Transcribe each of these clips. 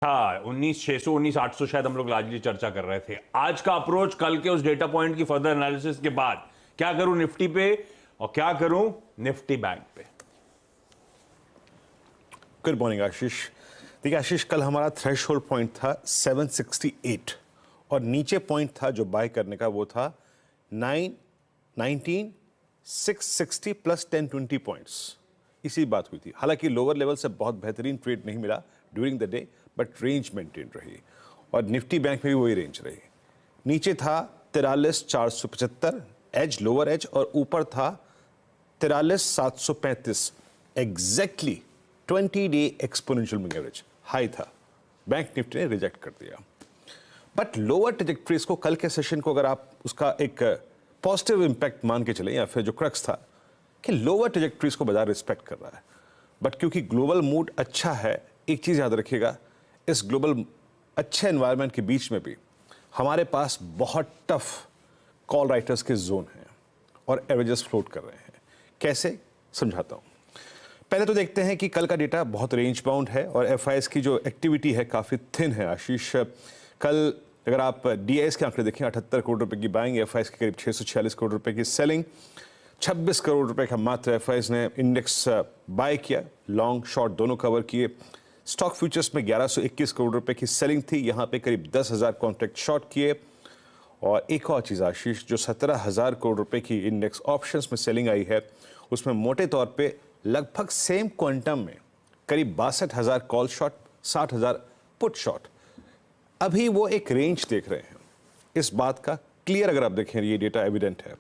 हाँ, 19,600 19,800 शायद हम लोग लार्जली चर्चा कर रहे थे। आज का अप्रोच कल के उस डेटा पॉइंट की फर्दर एनालिसिस के बाद क्या करूं निफ्टी पे और क्या करूं निफ्टी बैंक पे। गुड मॉर्निंग आशीष। देखिए आशीष, कल हमारा थ्रेशहोल्ड पॉइंट था 768 और नीचे पॉइंट था जो बाय करने का वो था 19,660 प्लस 10-20 पॉइंट्स। इसी बात हुई थी। हालांकि लोअर लेवल से बहुत बेहतरीन ट्रेड नहीं मिला during the day, but range maintain रही और निफ्टी बैंक में भी वही रेंज रही। नीचे था 43,475 एज, लोअर एज, और ऊपर था 43,735 exactly 20 day exponential moving average high था। बैंक निफ्टी ने रिजेक्ट कर दिया। बट लोअर ट्रेजेक्टरीज को, कल के सेशन को अगर आप उसका एक पॉजिटिव इंपैक्ट मान के चले, या फिर जो क्रक्स था कि लोअर ट्रेजेक्टरीज को बाजार रिस्पेक्ट कर रहा है, बट क्योंकि ग्लोबल मूड अच्छा है, एक चीज याद रखिएगा, इस ग्लोबल अच्छे एनवायरनमेंट के बीच में भी हमारे पास बहुत टफ कॉल राइटर्स के जोन हैं और एवरेजेस फ्लोट कर रहे हैं। कैसे, समझाता हूं। पहले तो देखते हैं कि कल का डेटा बहुत रेंज बाउंड है और एफआईएस की जो एक्टिविटी है काफी थिन है आशीष। कल अगर आप डीआईएस के आंकड़े देखें, 78 करोड़ रुपए की बाइंग, एफआईएस के करीब 646 करोड़ रुपए की सेलिंग, 26 करोड़ रुपए का मात्र एफआईएस ने इंडेक्स बाय किया, लॉन्ग शॉर्ट दोनों कवर किए। स्टॉक फ्यूचर्स में 1121 करोड़ रुपए की सेलिंग थी, यहां पे करीब 10,000 कॉन्ट्रैक्ट शॉर्ट किए। और एक और चीज आशीष, जो 17,000 करोड़ रुपए की इंडेक्स ऑप्शंस में सेलिंग आई है, उसमें मोटे तौर पे लगभग सेम क्वांटम में करीब 62,000 कॉल शॉर्ट, 60,000 पुट शॉर्ट। अभी वो एक रेंज देख रहे हैं। इस बात का क्लियर अगर आप देखें, ये डेटा एविडेंट है।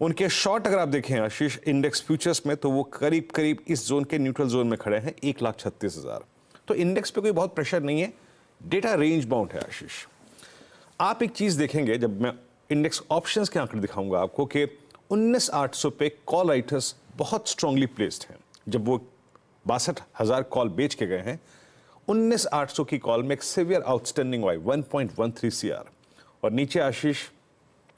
उनके शॉर्ट अगर आप देखें आशीष इंडेक्स फ्यूचर्स में, तो वो करीब करीब इस जोन के न्यूट्रल जोन में खड़े हैं, 1,36,000। तो इंडेक्स पे कोई बहुत प्रेशर नहीं है, डेटा रेंज बाउंड है आशीष। आप एक चीज देखेंगे, जब मैं इंडेक्स ऑप्शंस के आंकड़े दिखाऊंगा आपको, कि 19,800 पे कॉल राइटर्स बहुत स्ट्रांगली प्लेस्ड हैं। जब वो 62,000 कॉल बेच के गए हैं, 19,800 की कॉल में एक सीवियर आउटस्टैंडिंग वाई 1.13 CR, और नीचे आशीष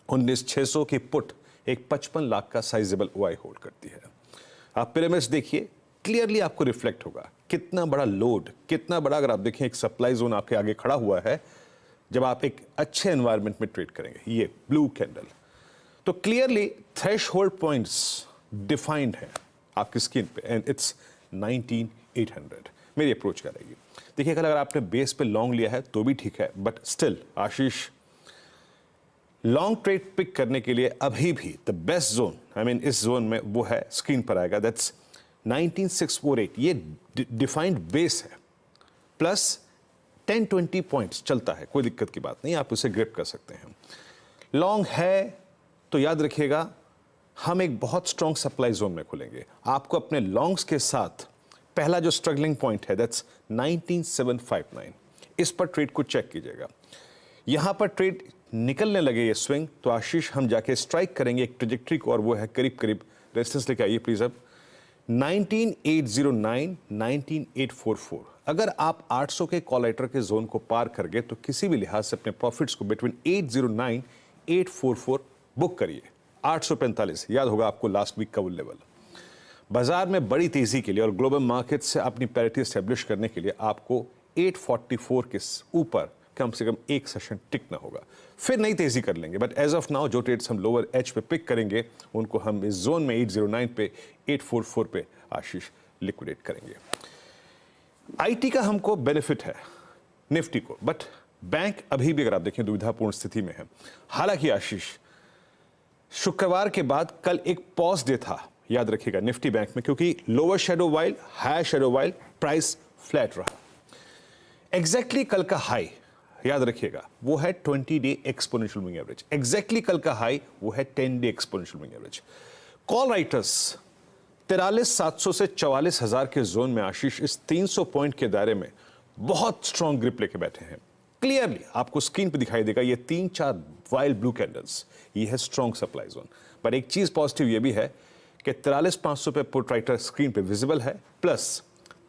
19,600 की पुट एक 55 लाख का साइजेबल OI होल्ड करती है। आप पिरामिड्स देखिए, क्लियरली आपको रिफ्लेक्ट होगा कितना बड़ा लोड, कितना बड़ा, अगर आप देखें एक सप्लाई जोन आपके आगे खड़ा हुआ है जब आप एक अच्छे एनवायरनमेंट में ट्रेड करेंगे। ये ब्लू कैंडल, तो क्लियरली थ्रेशहोल्ड पॉइंट्स डिफाइंड है आपकी स्क्रीन पे, एंड इट्स 19,800। मेरी अप्रोच क्या रहेगी? देखिए, कल अगर आपने बेस पे लॉन्ग लिया है तो भी ठीक है, but still Ashish long trade pick करने के लिए अभी भी the best zone, I mean इस जोन में वो है, स्क्रीन पर आएगा, दैट्स 19,648। ये डिफाइंड बेस है, प्लस 10-20 पॉइंट्स चलता है, कोई दिक्कत की बात नहीं, आप उसे ग्रिप कर सकते हैं। लॉन्ग है तो याद रखिएगा, हम एक बहुत स्ट्रॉन्ग सप्लाई जोन में खुलेंगे। आपको अपने लॉन्ग्स के साथ पहला जो स्ट्रगलिंग पॉइंट है, दैट्स 19,759, इस पर ट्रेड को चेक कीजिएगा। यहां पर ट्रेड निकलने लगे ये स्विंग, तो आशीष हम जाके स्ट्राइक करेंगे एक ट्रेजेक्टरी को, और वो है करीब करीब, रेजिस्टेंस लेके आइए प्लीज अब, 19,809 19,844। अगर आप 800 के कॉल राइटर के जोन को पार कर गए तो किसी भी लिहाज से अपने प्रॉफिट्स को बिटवीन 809 844 बुक करिए। 845 याद होगा आपको लास्ट वीक का वो लेवल। बाजार में बड़ी तेजी के लिए और ग्लोबल मार्केट से अपनी पैरिटी एस्टेब्लिश करने के लिए आपको 844 के ऊपर कम से कम एक सेशन टिकना होगा, फिर नई तेजी कर लेंगे। बट एज ऑफ नाउ जो ट्रेड्स हम लोअर एज पे पिक करेंगे, उनको हम इस जोन में 809 पे 844 पे आशीष लिक्विडेट करेंगे। आईटी का हमको बेनिफिट है निफ्टी को, बट बैंक अभी भी अगर आप देखें दुविधापूर्ण स्थिति में है। हालांकि आशीष शुक्रवार के बाद कल एक पॉज डे था, याद रखिएगा निफ्टी बैंक में, क्योंकि lower shadow while higher shadow while price flat रहा। एग्जैक्टली कल का हाई याद रखिएगा वो है 20 day exponential moving average. Exactly कल का हाई वो है 10 day exponential moving average. Call writers 43,700 से 44,000 के जोन में आशीष इस 300 पॉइंट के दायरे में बहुत स्ट्रॉन्ग ग्रिप लेके बैठे हैं। क्लियरली आपको स्क्रीन पे दिखाई देगा ये 3-4 वाइल्ड ब्लू कैंडल्स, ये है स्ट्रॉन्ग सप्लाई जोन। पर एक चीज पॉजिटिव ये भी है कि 43,500 पे पुट राइटर स्क्रीन पे विजिबल है, प्लस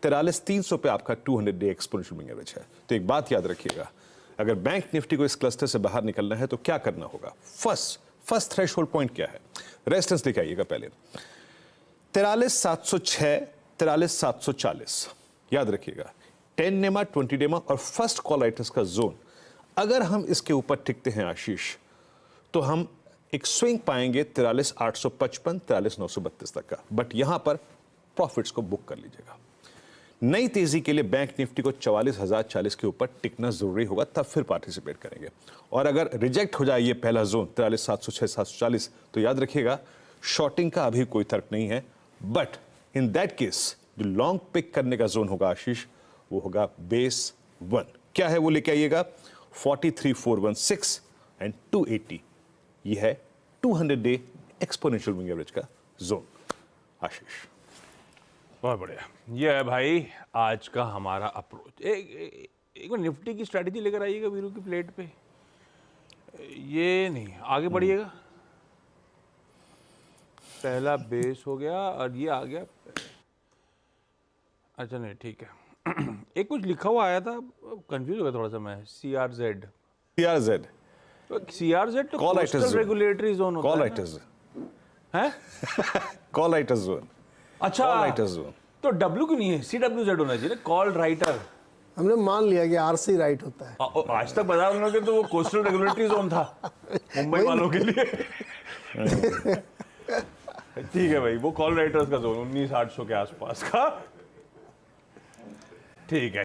43,300 पे आपका 200 डे एक्सपोनेंशियल मूविंग एवरेज है। तो एक बात याद रखिएगा, अगर बैंक निफ्टी को इस क्लस्टर से बाहर निकलना है तो क्या करना होगा? फर्स्ट थ्रेशहोल्ड पॉइंट क्या है? रेजिस्टेंस लेके आइएगा पहले, 43,706 43,740 याद रखिएगा। 10 नेमा, 20 नेमा और फर्स्ट कॉल राइटर्स का जोन, अगर हम इसके ऊपर टिकते हैं आशीष, तो हम एक स्विंग पाएंगे 43,855, 43,932 तक का। बट यहां पर प्रॉफिट्स को बुक कर लीजिएगा। नई तेजी के लिए बैंक निफ्टी को 44,040 के ऊपर टिकना जरूरी होगा, तब फिर पार्टिसिपेट करेंगे। और अगर रिजेक्ट हो जाए ये पहला जोन 43,706, 740, तो याद रखिएगा शॉर्टिंग का अभी कोई तर्क नहीं है। बट इन दैट केस जो लॉन्ग पिक करने का जोन होगा आशीष, वो होगा बेस 1। क्या है वो लेके आइएगा, 43,416 एंड 280। ये है 200 डे एक्सपोनेंशियल मूविंग एवरेज का जोन आशीष। बहुत बढ़िया। ये है भाई आज का हमारा अप्रोच। एक बार निफ्टी की स्ट्रैटेजी लेकर आइएगा वीरू की प्लेट पे। ये नहीं, आगे बढ़िएगा। पहला बेस हो गया और ये आ गया। अच्छा नहीं, ठीक है। एक कुछ लिखा हुआ आया था, कंफ्यूज हो गया थोड़ा सा मैं। CRZ तो Call writers coastal zone. Regulatory zone होता कॉल है राइटर्स ना? हैं? कॉल राइटर्स जोन, अच्छा, कॉल राइटर्स जोन। तो W क्यों नहीं है? CWZ होना चाहिए ना, कॉल राइटर। हमने मान लिया कि RC राइट होता है। आज तक बता रहा हूँ कि तो वो कोस्टल रेगुलेटरी जोन था मुंबई वालों के लिए। ठीक है भाई, वो कॉल राइटर्स का जोन 19,800 के आसपास का। ठीक है।